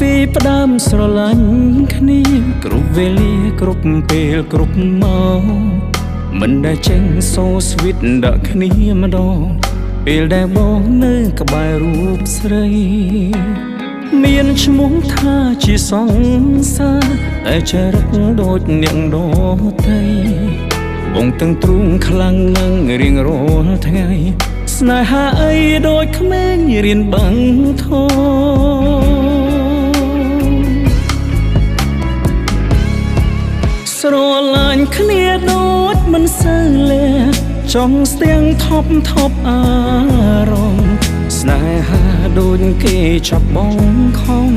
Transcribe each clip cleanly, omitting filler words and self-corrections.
ពីផ្ដើមស្រឡាញ់គ្នាគ្រប់វេលាគ្រប់ពេលគ្រប់ម៉ោងមិនដែលចេញសូស្វីតដាក់គ្នាម្ដងពេលដែលបងនៅក្បែររូបស្រីមានឈ្មោះថាជាសង្សារតែចរិតដូចនាងដទៃបងទាំងទ្រូងខ្លាំងណាស់រៀងរាល់ថ្ងៃស្នេហាអីដូចក្មេងរៀនបាំងធំស្រឡាញ់គ្នាដូចមិនសូវលះចង់ស្ទាំងថប់អារម្មណ៍ស្នេហាដូចគេចាប់បងខំ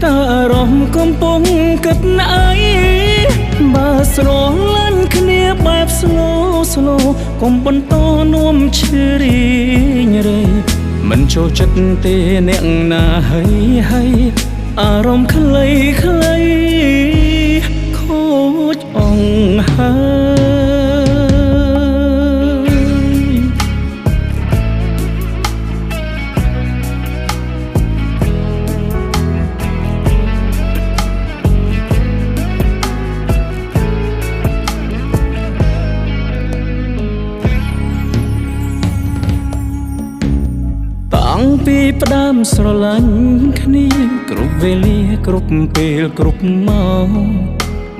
តើអារម្មណ៍កំពុងគិតអីបើស្រឡាញ់គ្នាបែបស្លូកុំបន្តនាំឈឺរីងរៃមិនចូលចិត្តទេអ្នកណាហើយអារម្មណ៍ខ្លីខូចអង្ហើយតាំងពីផ្ដើមស្រឡាញ់គ្នាគ្រប់វេលាគ្រប់ពេលគ្រប់ម៉ោង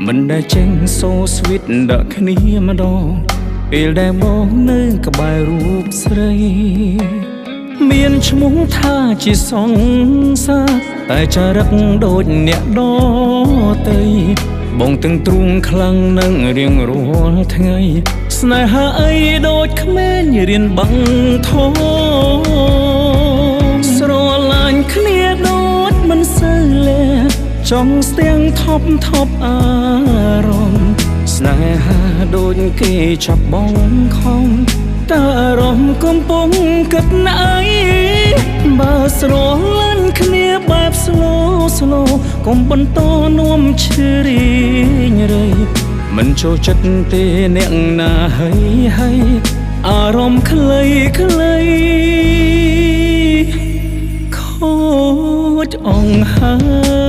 មិនដែលចេញសូស្វីតដាក់គ្នាម្ដងពេលដែលបងនៅក្បែររូបស្រីមានឈ្មោះថាជាសង្សារតែចរិតដូចអ្នកដទៃបងទាំងទ្រូងខ្លាំងណាស់រៀងរាល់ថ្ងៃស្នេហាអីដូចក្មេងរៀនបាំងធំស្រឡាញ់គ្នាដូចមិនសូវលះចង់ស្ទាំងថប់អារម្មណ៍ស្នេហាដូចគេចាប់បងខំតើអារម្មណ៍កំពុងគិតអីបើស្រឡាញ់គ្នាបែបស្លូកុំបន្តនាំឈឺរីងរៃមិនចូលចិត្តទេអ្នកណាហើយអារម្មណ៍ខ្លីខូចអង្ហើយ